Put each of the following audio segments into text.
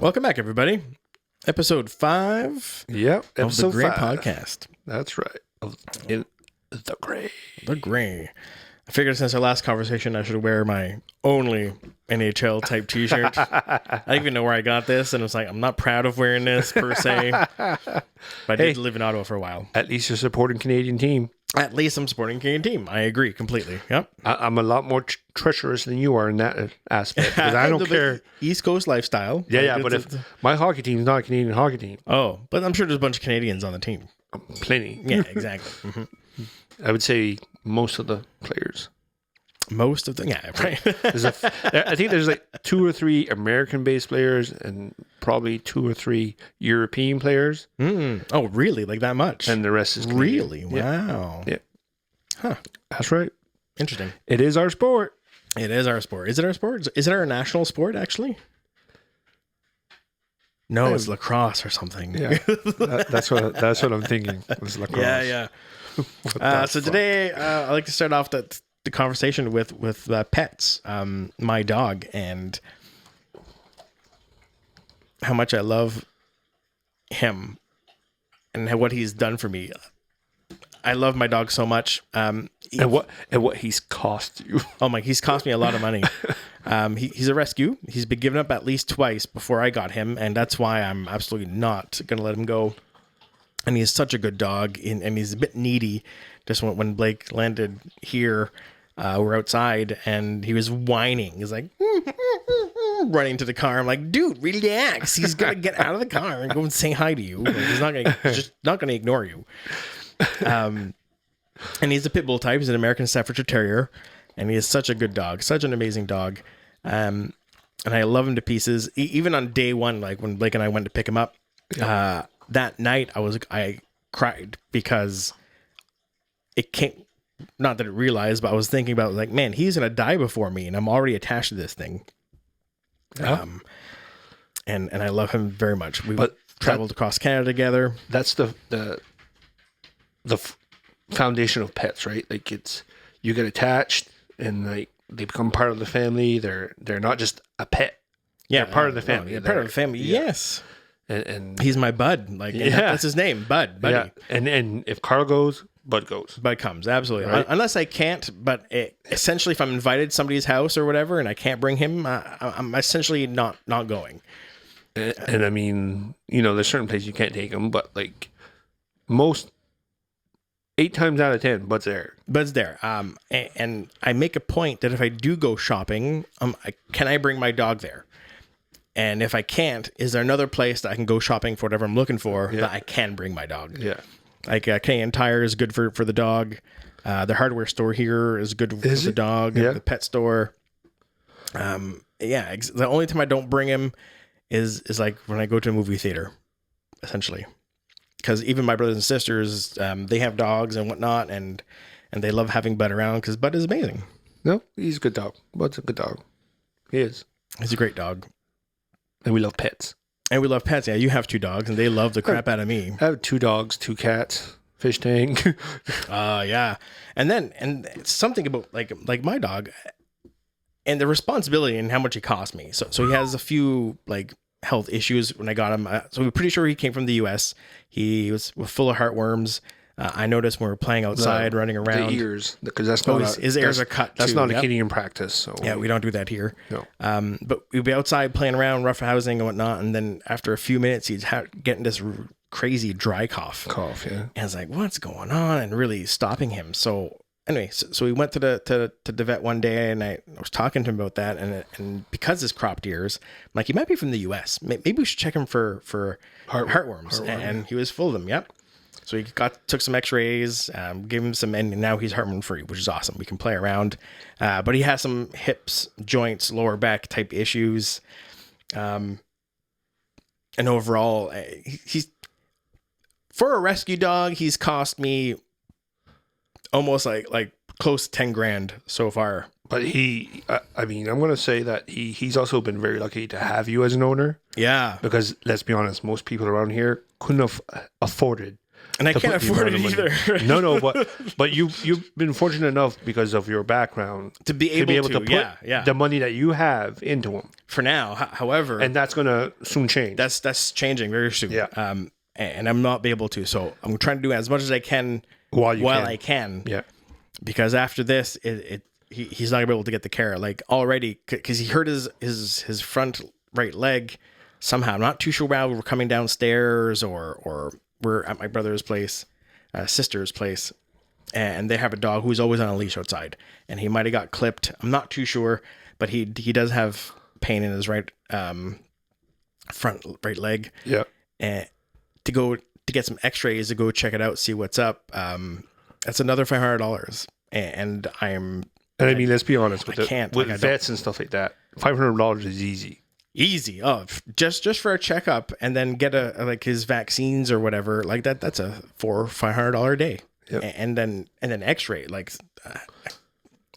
Welcome back, everybody. Episode 5 Yep, of the episode Gray 5. Podcast. That's right. In the Gray. The Gray. I figured since our last conversation, I should wear my only NHL type t-shirt. I don't even know where I got this, and it's like, I'm not proud of wearing this per se. But I did live in Ottawa for a while. At least you're supporting Canadian team. At least I'm supporting a Canadian team. I agree completely. Yep. I'm a lot more treacherous than you are in that aspect because I don't care. East Coast lifestyle. Yeah, but if my hockey team is not a Canadian hockey team. Oh, but I'm sure there's a bunch of Canadians on the team. Plenty. Yeah, exactly. Mm-hmm. I would say most of the players. Most of them, yeah, right. I think there's like 2 or 3 American-based players and probably 2 or 3 European players. Oh, really? Like that much? And the rest is Canadian. Really? Wow. Yeah. Huh. That's right. Interesting. It is our sport. It is our sport. Is it our sport? Is it our national sport, actually? No, it's lacrosse or something. Yeah, that's what I'm thinking. It's lacrosse. Yeah. So today, I'd like to start off the conversation with pets, my dog, and how much I love him and what he's done for me. I love my dog so much. And what he's cost you. Oh my, he's cost me a lot of money. He's a rescue. He's been given up at least twice before I got him, and that's why I'm absolutely not going to let him go. And he's such a good dog, and he's a bit needy. Just when Blake landed here, we're outside, and he was whining. He's like, running to the car. I'm like, dude, relax. He's got to get out of the car and go and say hi to you. Like, he's not going to ignore you. And he's a pit bull type. He's an American Staffordshire Terrier, and he is such a good dog, such an amazing dog. And I love him to pieces. Even on day one, like when Blake and I went to pick him up, that night I cried because it came. Not that I realized, but I was thinking about like, man, he's gonna die before me, and I'm already attached to this thing. Yeah. And I love him very much. We traveled across Canada together. That's the foundation of pets, right? Like you get attached, and like they become part of the family. They're not just a pet. Yeah, they're part of the family. They're part of the family. Yeah. Yes. And he's my bud. Like, that's his name, Bud. Buddy. Yeah. And if Carl goes, Bud goes. Bud comes, absolutely. Right? Unless I can't, but essentially if I'm invited to somebody's house or whatever and I can't bring him, I'm essentially not going. And I mean, there's certain places you can't take him, but like most 8 times out of 10, Bud's there. Bud's there. And I make a point that if I do go shopping, can I bring my dog there? And if I can't, is there another place that I can go shopping for whatever I'm looking for that I can bring my dog? Yeah. Like Canadian Tire is good for the dog. The hardware store here is good for the dog. Yeah. The pet store. The only time I don't bring him is like when I go to a movie theater, essentially. Because even my brothers and sisters, they have dogs and whatnot, and they love having Bud around because Bud is amazing. No, he's a good dog. Bud's a good dog. He is. He's a great dog. And we love pets. And we love pets. Yeah, you have 2 dogs, and they love the crap out of me. I have 2 dogs, 2 cats, fish tank. Yeah. And it's something about like my dog and the responsibility and how much he cost me. So he has a few like health issues when I got him. So we're pretty sure he came from the US. He was full of heartworms. I noticed when we were playing outside, running around. The ears, because that's not his ears are cut. That's too. not a Canadian practice. So yeah, we don't do that here. No. But we'd be outside playing around, rough housing and whatnot, and then after a few minutes, he'd getting this crazy dry cough. Yeah. And I was like, "What's going on?" And really stopping him. So anyway, so we went to the vet one day, and I was talking to him about that, and because his cropped ears, I'm like, he might be from the U.S. Maybe we should check him for heartworms. And he was full of them. Yep. So he took some X-rays, gave him some, and now he's heartworm free, which is awesome. We can play around, but he has some hips, joints, lower back type issues, and overall, he's for a rescue dog. He's cost me almost like close to $10,000 so far. But I mean, I'm going to say that he's also been very lucky to have you as an owner. Yeah. Because let's be honest, most people around here couldn't have afforded And I to can't put the afford it amount of money. either. No, but you've been fortunate enough because of your background to be able to put the money that you have into them. For now, however, And that's gonna soon change. that's changing very soon. Yeah. And I'm not be able to. So I'm trying to do as much as I can while I can. Yeah. Because after this, he's not gonna be able to get the care. Like already, because he hurt his front right leg somehow. I'm not too sure why we're coming downstairs or we're at my brother's place, sister's place, and they have a dog who's always on a leash outside, and he might have got clipped. I'm not too sure, but he does have pain in his right front right leg. Yeah. And to get some X-rays to go check it out, see what's up. That's another $500, and And I mean, let's be honest with I vets and stuff like that. $500 is easy. Easy. Oh, just for a checkup, and then get like his vaccines or whatever like that. That's a $400 or $500 a day. Yep. And then X-ray. Like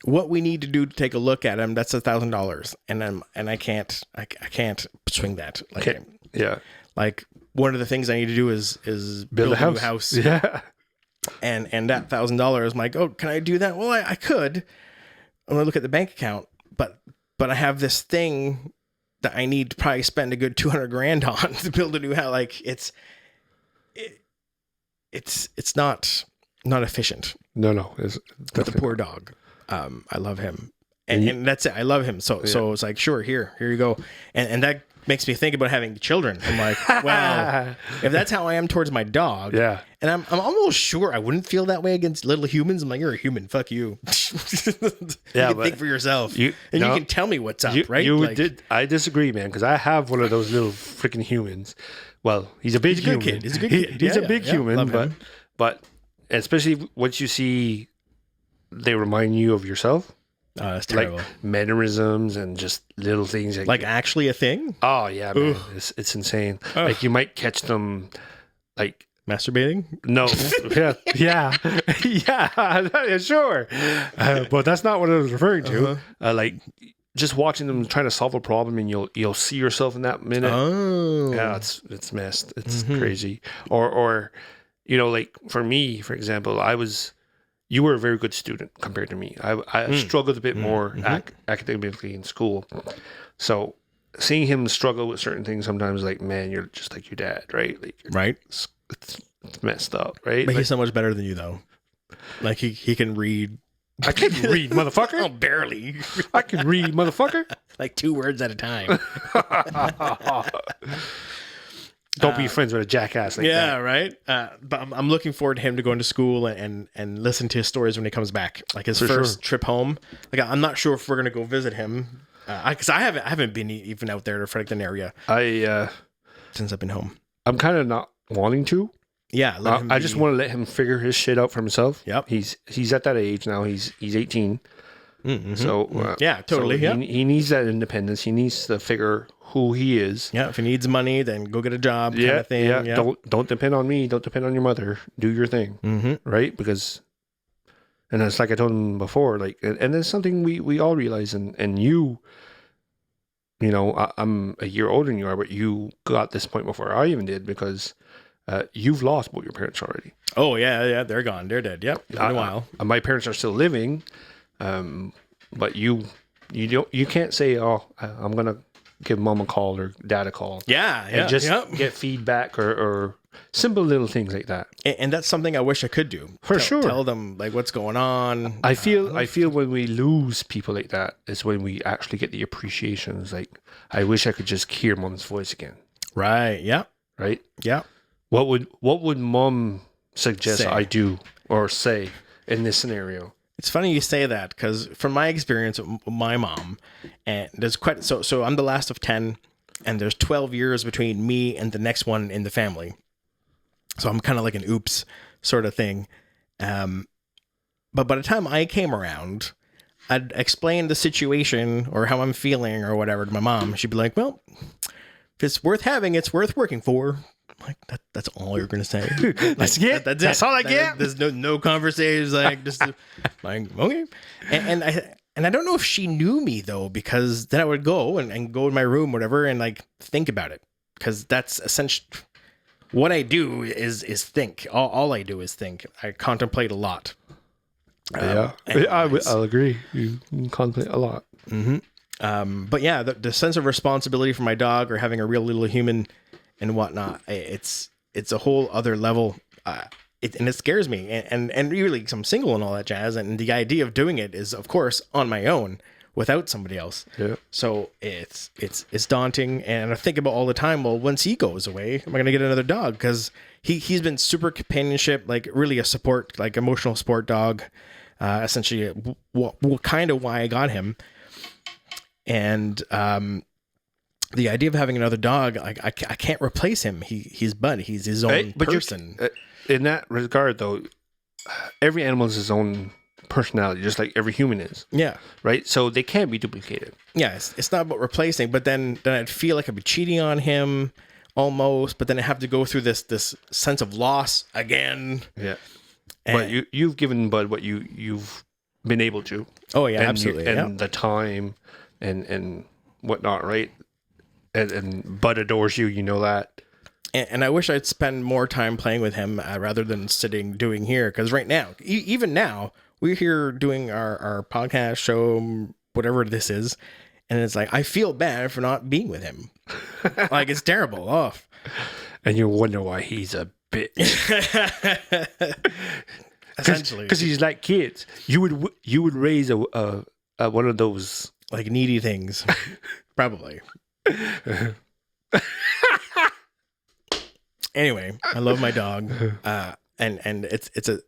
what we need to do to take a look at him. That's $1,000, and I can't swing that. Like Okay. Yeah. Like one of the things I need to do is build a new house. Yeah. And that $1,000, I'm like, oh, can I do that? Well, I could. I'm gonna look at the bank account, but I have this thing that I need to probably spend a good $200,000 on to build a new house. Like it's not efficient. No. But the poor dog. I love him. And that's it. I love him. So it's like, sure, here you go. And that makes me think about having children. I'm like, well, if that's how I am towards my dog, yeah. And I'm almost sure I wouldn't feel that way against little humans. I'm like, you're a human, fuck you. Yeah, you can think for yourself, you can tell me what's up, right? I disagree, man, because I have one of those little freaking humans. Well, he's a big human. Kid. He's a good kid. He's a big human, but especially once you see they remind you of yourself. Oh, that's terrible. Like mannerisms and just little things like actually a thing. Oh yeah, man. It's insane. Ugh. Like you might catch them like masturbating. No, yeah, sure. But that's not what I was referring to. Like just watching them trying to solve a problem, and you'll see yourself in that minute. Oh, yeah, it's messed. It's crazy. Or like for me, for example, you were a very good student compared to me. I struggled a bit more academically in school. So seeing him struggle with certain things sometimes, like, man, you're just like your dad, right? Like, right. It's messed up, right? But he's so much better than you, though. Like, he can read. I can read, motherfucker. Oh, barely. I can read, motherfucker. Like 2 words at a time. Don't be friends with a jackass like that. Yeah, right. But I'm looking forward to him to going to school and listen to his stories when he comes back. Like his first trip home. Like I'm not sure if we're gonna go visit him because I haven't been even out there to Fredericton area. Since I've been home. I'm kind of not wanting to. Yeah, I just want to let him figure his shit out for himself. Yep. He's at that age now. He's 18. Mm-hmm. So yeah, totally. So he needs that independence. He needs to figure who he is. Yeah, if he needs money, then go get a job. Yeah, kind of thing. Yeah. Don't depend on me. Don't depend on your mother. Do your thing, right? Because, and it's like I told him before. Like, and it's something we all realize. And you know, I'm a year older than you are, but you got this point before I even did because you've lost both your parents already. Oh yeah, they're gone. They're dead. Yep, in a while. My parents are still living. But you can't say, oh, I'm gonna give mom a call or dad a call. Yeah, and just get feedback or simple little things like that. And that's something I wish I could do. Sure. Tell them like what's going on. I feel when we lose people like that is when we actually get the appreciation. It's like I wish I could just hear mom's voice again. Right. Yeah. Right. Yeah. What would mom suggest I do or say in this scenario? It's funny you say that because from my experience with my mom, and there's quite so I'm the last of 10, and there's 12 years between me and the next one in the family. So I'm kind of like an oops sort of thing. But by the time I came around, I'd explain the situation or how I'm feeling or whatever to my mom. She'd be like, "Well, if it's worth having, it's worth working for." Like that's all you're gonna say. That's it. That's all I get. There's no conversations. Like just like okay. And I don't know if she knew me though, because then I would go and go in my room, whatever, and like think about it, because that's essentially what I do is think. All I do is think. I contemplate a lot. I'll agree. You contemplate a lot. But yeah, the sense of responsibility for my dog or having a real little human and whatnot, it's a whole other level. And it scares me. And really, 'cause I'm single and all that jazz. And the idea of doing it is, of course, on my own without somebody else. Yeah. So it's daunting. And I think about all the time, well, once he goes away, am I going to get another dog? Because he's been super companionship, like really a support, like emotional support dog. Essentially, kind of why I got him. And the idea of having another dog, I can't replace him. He's Bud. He's his own person. In that regard, though, every animal is his own personality, just like every human is. Yeah. Right? So they can't be duplicated. Yeah, it's not about replacing, but then I'd feel like I'd be cheating on him almost, but then I have to go through this sense of loss again. Yeah. But you've given Bud what you've been able to. Oh yeah, absolutely. And the time and whatnot, right? And Bud adores you, you know that. And I wish I'd spend more time playing with him rather than doing here. Because right now, even now, we're here doing our podcast show, whatever this is. And it's like, I feel bad for not being with him. Like, it's terrible. Oh. And you wonder why he's a bitch. Essentially. Because he's like kids. You would raise a one of those. Like needy things. Probably. Anyway, I love my dog, and it's a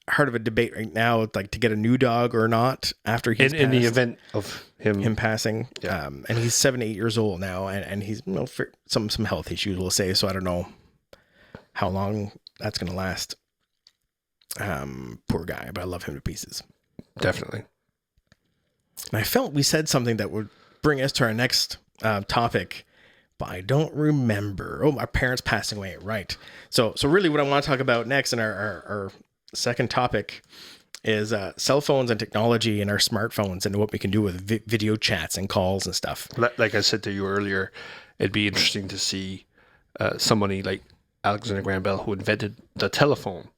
heart of a debate right now, like to get a new dog or not after he's in the event of him passing. Yeah. And he's 7-8 years old now, and he's for some health issues, we'll say. So I don't know how long that's gonna last. Poor guy, but I love him to pieces. Definitely. And I felt we said something that would bring us to our next topic. But I don't remember. Oh, my parents passing away. Right. So really what I want to talk about next in our second topic is cell phones and technology and our smartphones and what we can do with video chats and calls and stuff. Like I said to you earlier, it'd be interesting to see somebody like Alexander Graham Bell who invented the telephone.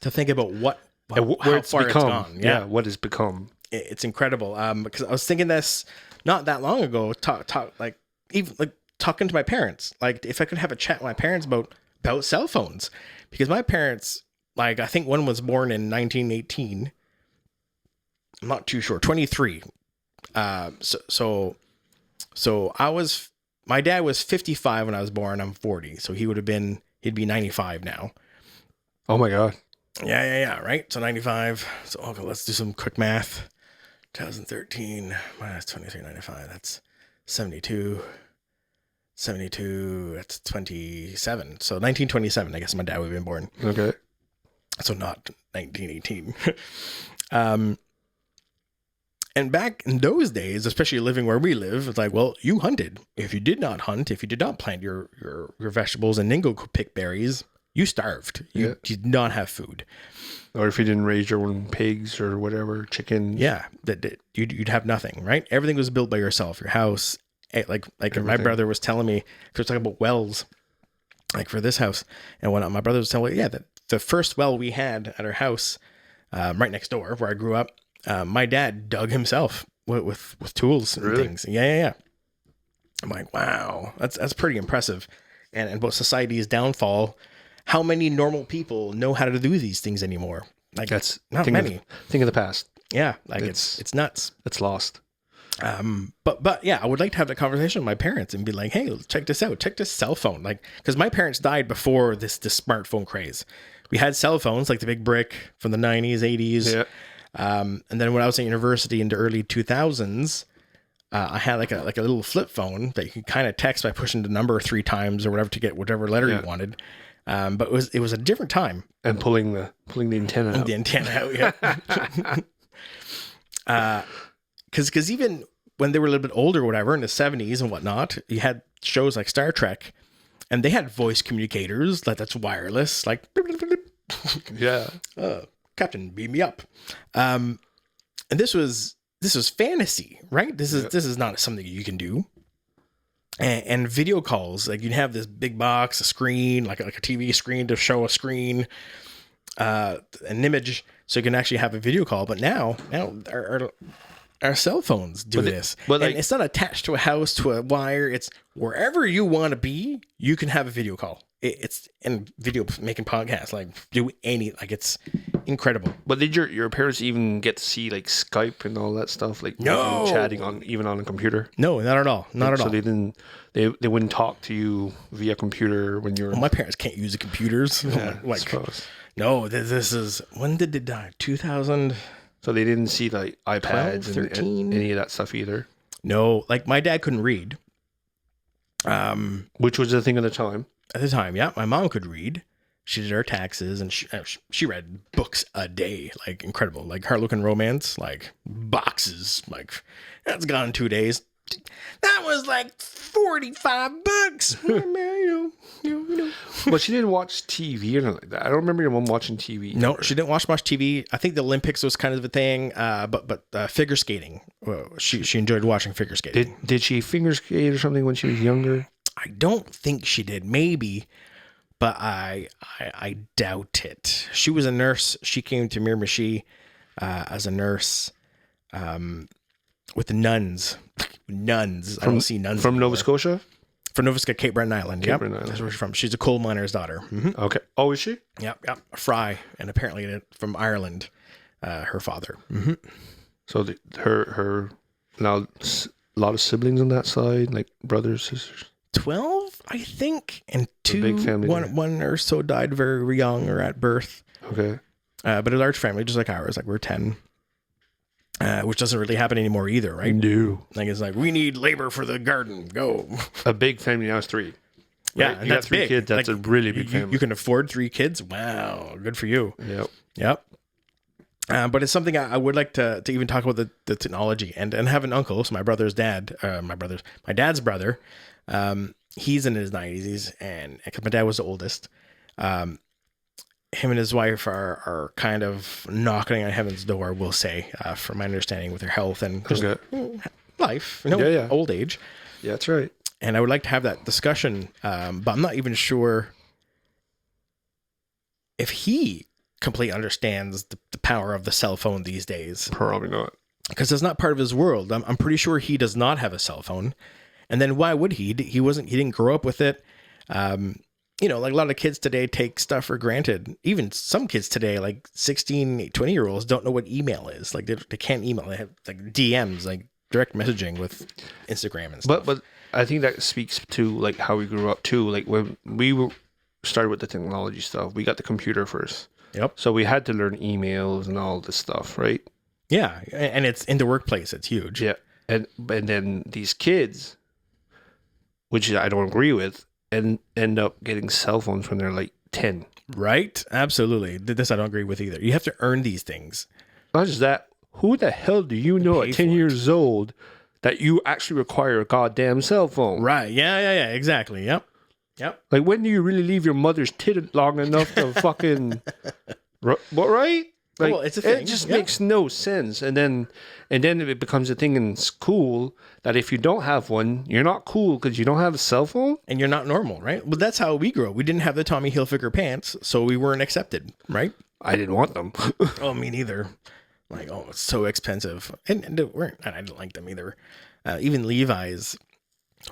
To think about where it's far become. It's gone. Yeah, what it's become. It's incredible. Because I was thinking this not that long ago, talking to my parents, like if I could have a chat with my parents about cell phones, because my parents, like I think one was born in 1918. I'm not too sure. 23. So my dad was 55 when I was born. I'm 40, so he'd be 95 now. Oh my God. Yeah. Right. So 95. So okay, let's do some quick math. 2013 minus 2395. That's 72. 72, that's 27. So 1927, I guess my dad would have been born. Okay. So not 1918. And back in those days, especially living where we live, it's like, well, you hunted. If you did not hunt, if you did not plant your vegetables and then go pick berries, you starved. You did not have food. Or if you didn't raise your own pigs or whatever, chickens. Yeah, you'd have nothing, right? Everything was built by yourself, your house. Like everything. My brother was telling me, he was talking about wells, like for this house and whatnot. My brother was telling me, that the first well we had at our house, right next door where I grew up, my dad dug himself with tools and things. Yeah. I'm like, wow, that's pretty impressive. And about society's downfall, how many normal people know how to do these things anymore? Like that's not many. Think of the past. Yeah, like it's nuts. It's lost. But yeah, I would like to have that conversation with my parents and be like, hey, check this out. Check this cell phone. Like, because my parents died before this smartphone craze. We had cell phones, like the big brick from the 90s, 80s. Yeah. And then when I was at university in the early 2000s, I had like a little flip phone that you could kind of text by pushing the number 3 times or whatever to get whatever letter you wanted. But it was a different time. And pulling the antenna out. The antenna out, yeah. Because even when they were a little bit older or whatever, in the 70s and whatnot, you had shows like Star Trek, and they had voice communicators that's wireless, like yeah, Captain, beam me up. And this was fantasy, right? This is not something you can do. and video calls. Like you'd have this big box, a screen, like a TV screen to show a screen, an image, so you can actually have a video call. But now our cell phones do this. But and it's not attached to a house, to a wire. It's wherever you want to be, you can have a video call. It's in video making podcasts, like do it's incredible. But did your parents even get to see like Skype and all that stuff? Like No. chatting on a computer? No, not at all. Not at all. So they wouldn't talk to you via computer when you're Well, my parents can't use the computers. I Like, suppose. no, this is, when did they die? 2000? So they didn't see like iPads 12, 13? and any of that stuff either. No, like my dad couldn't read. Which was the thing at the time. At the time, yeah, my mom could read. She did her taxes, and she read books a day, like incredible, like Harlequin Romance, like boxes, like that's gone in 2 days. That was like $45. you know. But she didn't watch TV or anything like that. I don't remember your mom watching TV. No, ever. she didn't watch much TV. I think the Olympics was kind of a thing, but figure skating. Well, she enjoyed watching figure skating. Did she figure skate or something when she was younger? I don't think she did. Maybe, but I doubt it. She was a nurse. She came to Miramichi as a nurse with the nuns. I don't see nuns from anymore. Nova Scotia. From Nova Scotia, Cape Breton Island. Yep, Breton Island. that's where she's from. She's a coal miner's daughter. Mm-hmm. Okay. Oh, is she? Yep. A Fry, and apparently from Ireland. Her father. Mm-hmm. So her now a lot of siblings on that side, like brothers, sisters. 12, I think, and big family one or so died very young or at birth. Okay. But a large family, just like ours, like we're 10, which doesn't really happen anymore either, right? No. Like it's like, we need labor for the garden, go. A big family now is 3. Yeah, Right? and You got that's 3 big. kids. That's Like, a really big family. You can afford 3 kids? Wow, good for you. Yep. But it's something I would like to even talk about the technology and have an uncle. So my dad's brother. He's in his 90s, and because my dad was the oldest, him and his wife are kind of knocking on heaven's door, we'll say, from my understanding, with their health and just life, Yeah. old age. Yeah, that's right. And I would like to have that discussion, but I'm not even sure if he completely understands the power of the cell phone these days. Probably not. Because it's not part of his world. I'm pretty sure he does not have a cell phone. And then why would he? He didn't grow up with it. Like a lot of kids today take stuff for granted. Even some kids today, like 16, 20-year-olds, don't know what email is. Like they can't email. They have like DMs, like direct messaging with Instagram and stuff. But I think that speaks to like how we grew up too. Like when we started with the technology stuff, we got the computer first. Yep. So we had to learn emails and all this stuff, right? Yeah, and it's in the workplace. It's huge. Yeah. And then these kids, which I don't agree with, and end up getting cell phones when they're like 10. Right? Absolutely. This I don't agree with either. You have to earn these things. Not just that, who the hell do you know Pay at 10 for it. years old that you actually require a goddamn cell phone? Right. Yeah. Exactly. Yep. Like, when do you really leave your mother's tit long enough to fucking... What, right? Like, Well, it's a thing. It just Yeah. makes no sense. And then it becomes a thing in school that if you don't have one, you're not cool because you don't have a cell phone. And you're not normal, right? Well, that's how we grew up. We didn't have the Tommy Hilfiger pants, so we weren't accepted, right? I didn't want them. Oh, me neither. Like, oh, it's so expensive. And I didn't like them either. Even Levi's.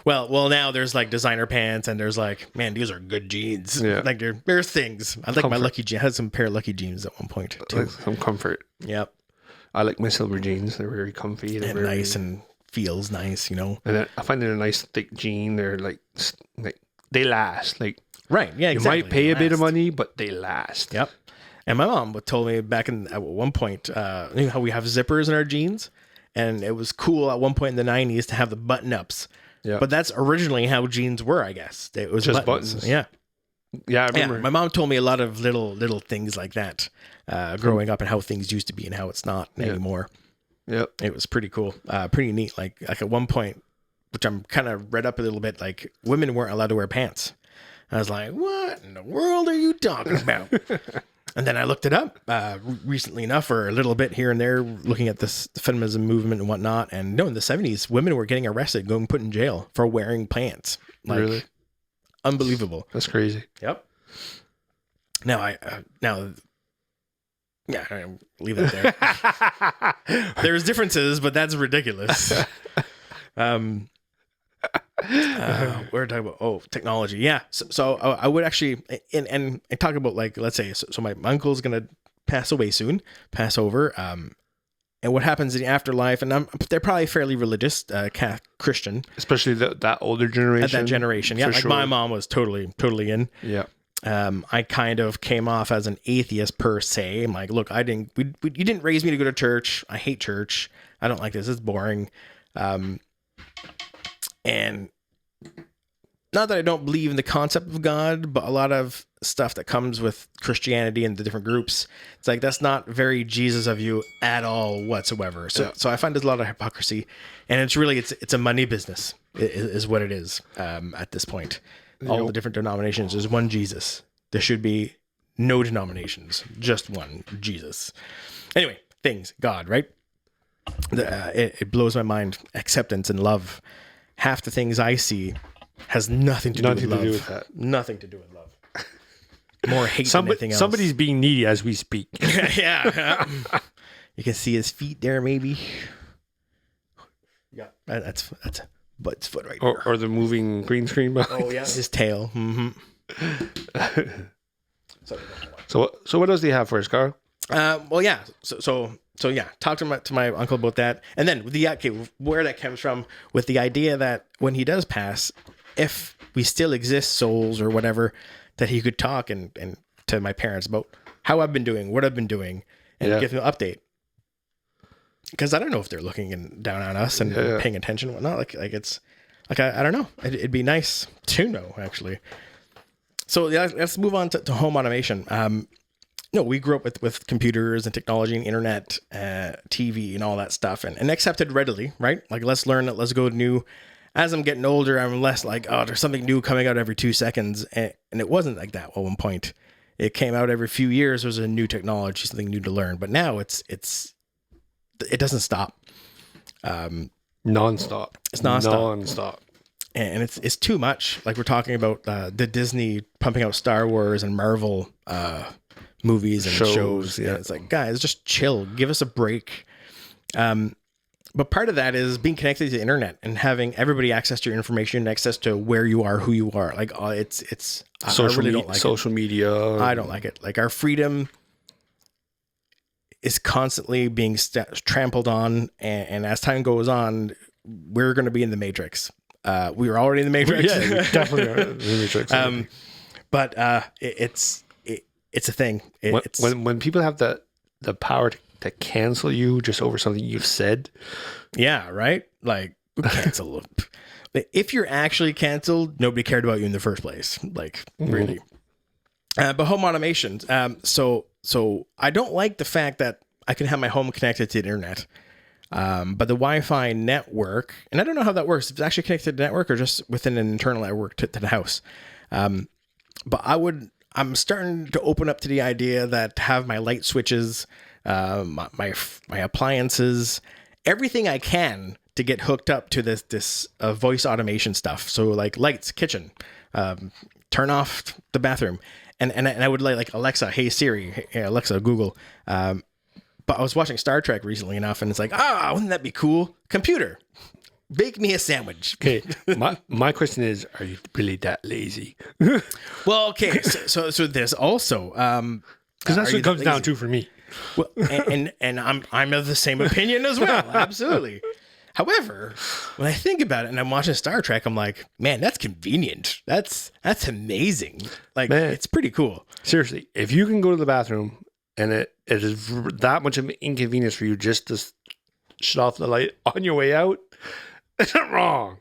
Well, now there's like designer pants, and there's like, man, these are good jeans. Yeah. Like there's things. I like my Comfort. Lucky jeans. I had some pair of Lucky jeans at one point too. Like some comfort. Yep. I like my silver jeans. They're very comfy. They're And very nice and feels nice, And I find they're a nice thick jean. They're like they last. Like, Right. Yeah, exactly. you might pay a bit of Last. money, but they last. Yep. And my mom told me back at one point, you know how we have zippers in our jeans, and it was cool at one point in the 90s to have the button ups. Yeah. But that's originally how jeans were, I guess. It was Just buttons. buttons. Yeah. Yeah, I remember. Yeah. My mom told me a lot of little things like that growing up, and how things used to be and how it's not anymore. Yep. It was pretty cool. Pretty neat. Like at one point, which I'm kind of read up a little bit, like women weren't allowed to wear pants. I was like, what in the world are you talking about? And then I looked it up recently enough, or a little bit here and there, looking at this feminism movement and whatnot. And no, in the 70s, women were getting arrested, going put in jail for wearing pants. Like, Really? Unbelievable. That's crazy. Yep. Now yeah, I'll leave that there. There's differences, but that's ridiculous. We're talking about technology. Yeah. So I would actually and talk about, like, let's say so my uncle's gonna pass away soon, pass over. And what happens in the afterlife? And they're probably fairly religious, Christian, Especially that older generation. at that generation. Yeah, for like sure. my mom was totally in. Yeah. I kind of came off as an atheist per se. I'm like, look, you didn't raise me to go to church. I hate church. I don't like this. It's boring. And not that I don't believe in the concept of God, but a lot of stuff that comes with Christianity and the different groups, it's like, that's not very Jesus of you at all whatsoever. So I find there's a lot of hypocrisy, and it's really, it's a money business is what it is at this point. All the different denominations, there's one Jesus. There should be no denominations, just one Jesus. Anyway, God, right? It blows my mind. Acceptance and love. Half the things I see has nothing to do with love. that. Nothing to do with love. More hate than anything else. Somebody's being needy as we speak. Yeah. You can see his feet there, maybe. Yeah, that's Bud's foot right there. Or the moving green screen behind. Oh yeah, his tail. Mm-hmm. So what else do you have for us, Carl? Well, yeah. So yeah, talk to my uncle about that, and then where that comes from, with the idea that when he does pass, if we still exist, souls or whatever, that he could talk and to my parents about how I've been doing, what I've been doing, and give them an update. Because I don't know if they're looking down on us and paying attention and whatnot. Like it's like I don't know. It'd be nice to know, actually. So yeah, let's move on to home automation. We grew up with computers and technology and internet, TV and all that stuff, and accepted readily, right? Like, let's learn it, let's go new. As I'm getting older, I'm less like, oh, there's something new coming out every 2 seconds, and it wasn't like that at one point. It came out every few years. There's a new technology, something new to learn. But now it doesn't stop. Non-stop. It's non-stop. Non-stop. And it's too much. Like, we're talking about the Disney pumping out Star Wars and Marvel movies and shows. Yeah. It's like, guys, just chill. Give us a break. But part of that is being connected to the internet and having everybody access to your information, access to where you are, who you are. Like, it's I really don't like social media. I don't like it. Like, our freedom is constantly being trampled on, and as time goes on, we're going to be in the Matrix. We were already in the Matrix. Yeah, we definitely are in the Matrix. But it's a thing. When people have the power to cancel you just over something you've said. Yeah, right? Like, cancel. If you're actually canceled, nobody cared about you in the first place. Like, really. But home automation. So I don't like the fact that I can have my home connected to the internet. But the Wi-Fi network, and I don't know how that works, if it's actually connected to the network or just within an internal network to the house. But I'm starting to open up to the idea that to have my light switches, my appliances, everything I can to get hooked up to this voice automation stuff. So, like, lights, kitchen, turn off the bathroom. And I would like Alexa, hey Siri, hey Alexa, Google. But I was watching Star Trek recently enough, and it's like, wouldn't that be cool? Computer, bake me a sandwich. Okay, my question is, are you really that lazy? Well, okay, so this also, because that's what it comes down to for me. Well, and I'm of the same opinion as well. Absolutely. However, when I think about it and I'm watching Star Trek, I'm like, man, that's convenient. That's amazing. Like, man, it's pretty cool. Seriously, if you can go to the bathroom and it is that much of an inconvenience for you just to shut off the light on your way out, it's not wrong.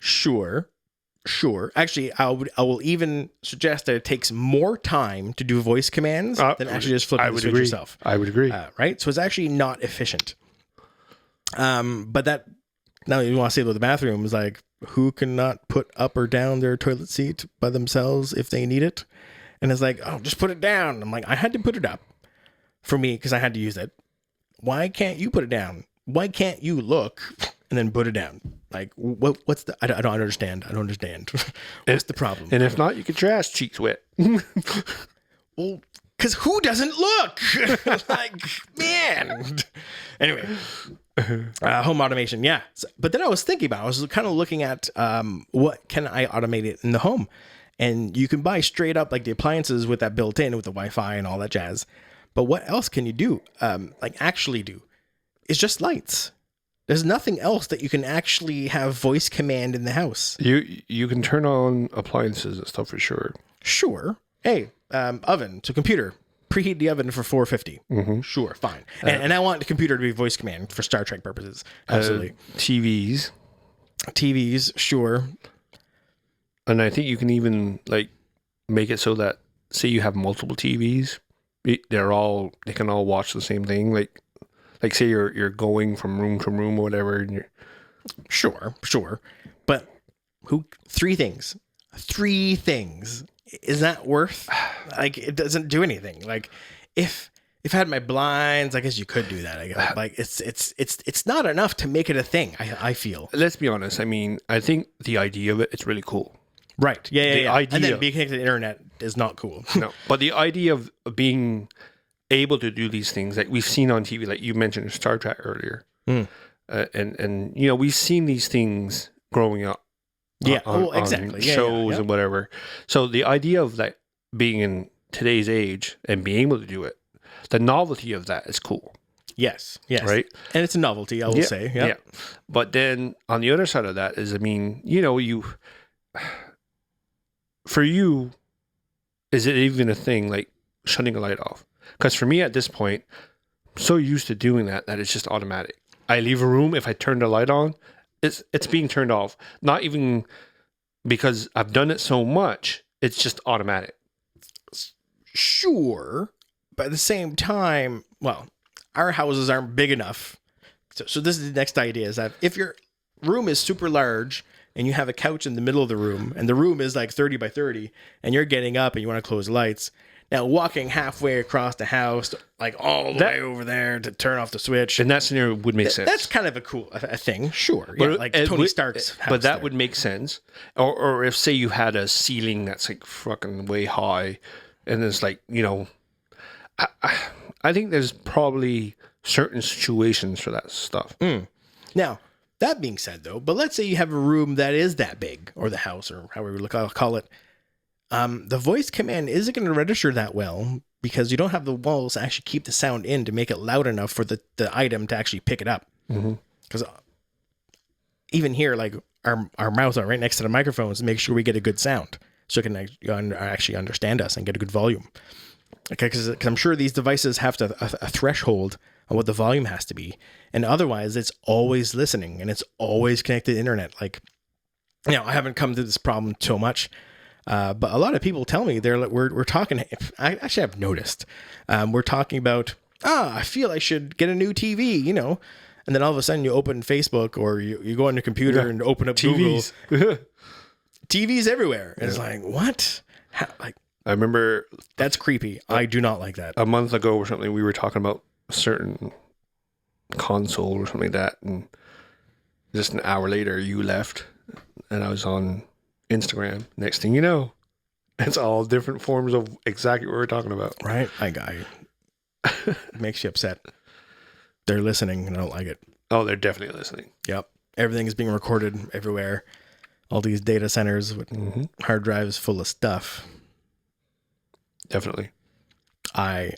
Sure. Actually, I will even suggest that it takes more time to do voice commands than actually just flipping the switch yourself. I would agree. Right? So it's actually not efficient. But that, now you want to say about the bathroom, is like, who cannot put up or down their toilet seat by themselves if they need it? And it's like, oh, just put it down. I'm like, I had to put it up for me because I had to use it. Why can't you put it down? Why can't you look and then put it down? Like, what's the, I don't understand. I don't understand. What's the problem? And if not, you get your ass cheeks wet. Well, because who doesn't look? Like, man. Anyway, home automation. Yeah. So, but then I was thinking about it. I was kind of looking at what can I automate it in the home? And you can buy straight up like the appliances with that built in with the Wi-Fi and all that jazz. But what else can you do? Like actually do? It's just lights. There's nothing else that you can actually have voice command in the house. You can turn on appliances and stuff for sure. Sure. Hey, oven to computer. Preheat the oven for 450. Mm-hmm. Sure, fine. And I want the computer to be voice command for Star Trek purposes. Absolutely. TVs, sure. And I think you can even like make it so that say you have multiple TVs, they can all watch the same thing. Like say you're going from room to room or whatever, and you're sure. But three things. Is that worth? Like, it doesn't do anything. Like, if I had my blinds, I guess you could do that. I guess. Like, it's not enough to make it a thing. I feel. Let's be honest. I mean, I think the idea of it's really cool. Right. Yeah. The idea, and then being connected to the internet is not cool. No, but the idea of being able to do these things, like we've seen on TV, like you mentioned Star Trek earlier, and you know we've seen these things growing up. Yeah. Exactly. On shows and whatever. So the idea of that being in today's age and being able to do it, the novelty of that is cool. Yes. Right. And it's a novelty, I will say. Yeah. But then on the other side of that is, I mean, you know, for you, is it even a thing like shutting a light off? Because for me at this point, I'm so used to doing that it's just automatic. I leave a room, if I turn the light on, it's being turned off. Not even because I've done it so much, it's just automatic. Sure. But at the same time, well, our houses aren't big enough. So this is the next idea, is that if your room is super large and you have a couch in the middle of the room and the room is like 30 by 30 and you're getting up and you want to close the lights, now walking halfway across the house, like all the way over there to turn off the switch. And that scenario would make sense. That's kind of a cool a thing, sure. But yeah, like Tony Stark's house. But that would make sense. Or if, say, you had a ceiling that's like fucking way high and it's like, you know, I think there's probably certain situations for that stuff. Now, that being said, though, but let's say you have a room that is that big, or the house, or however you call it. The voice command isn't going to register that well because you don't have the walls to actually keep the sound in to make it loud enough for the item to actually pick it up. Because even here, like our mouths are right next to the microphones to make sure we get a good sound, so it can actually understand us and get a good volume. Okay, because I'm sure these devices have a threshold on what the volume has to be, and otherwise it's always listening and it's always connected to the internet. Like, you know, I haven't come to this problem so much. But a lot of people tell me they're like, we're talking. I've noticed. We're talking about, I feel I should get a new TV, you know, and then all of a sudden you open Facebook or you go on your computer and open up TVs. Google. TVs everywhere. And it's like, what? I remember that's creepy. I do not like that. A month ago or something, we were talking about a certain console or something like that, and just an hour later, you left, and I was on Instagram. Next thing you know, it's all different forms of exactly what we're talking about. Right? It makes you upset. They're listening and I don't like it. Oh, they're definitely listening. Yep. Everything is being recorded everywhere. All these data centers with hard drives full of stuff. Definitely. I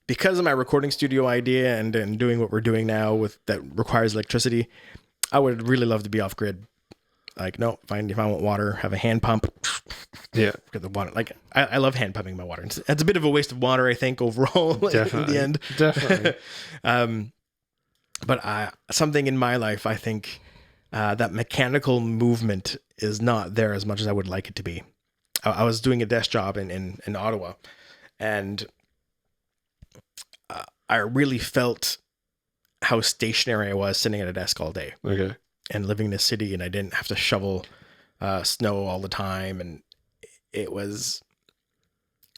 because of my recording studio idea and doing what we're doing now with that requires electricity, I would really love to be off grid. Like, no, fine. If I want water, have a hand pump. Yeah. Get the water. Like, I love hand pumping my water. It's a bit of a waste of water, I think, overall. Definitely. In the end. Definitely. But something in my life, I think that mechanical movement is not there as much as I would like it to be. I was doing a desk job in Ottawa, and I really felt how stationary I was sitting at a desk all day. Okay. And living in a city, and I didn't have to shovel snow all the time, and it was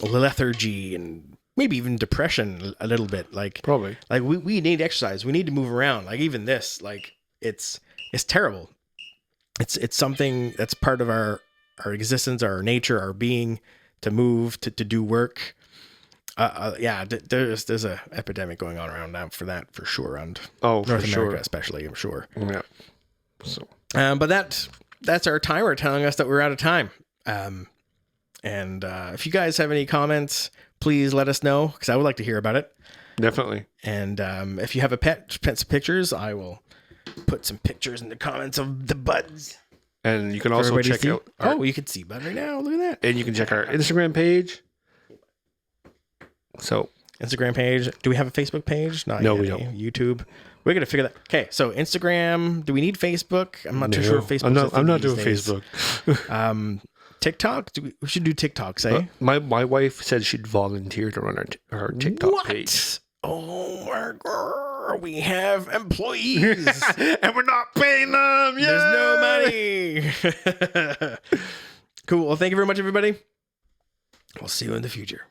lethargy and maybe even depression a little bit. Like Probably. like we need exercise. We need to move around. Like even this, like it's terrible. It's something that's part of our existence, our nature, our being, to move, to do work. There's a epidemic going on around now for that, for sure, around North America especially, I'm sure. Yeah. So but that's our timer telling us that we're out of time. And if you guys have any comments, please let us know, because I would like to hear about it. definitely. And if you have a pet some pictures, I will put some pictures in the comments of the buds. And you can also check out you can see Bud right now. Look at that. And you can check our Instagram page. So Instagram page. Do we have a Facebook page? Not No, yet. we don't. YouTube. We're gonna figure that. Okay, so Instagram. Do we need Facebook? I'm not too sure if Facebook. I'm not doing Facebook. TikTok. We should do TikToks, eh? My wife said she'd volunteer to run our TikTok page. Oh my god, we have employees And we're not paying them. Yeah. There's no money. Cool. Well, thank you very much, everybody. We'll see you in the future.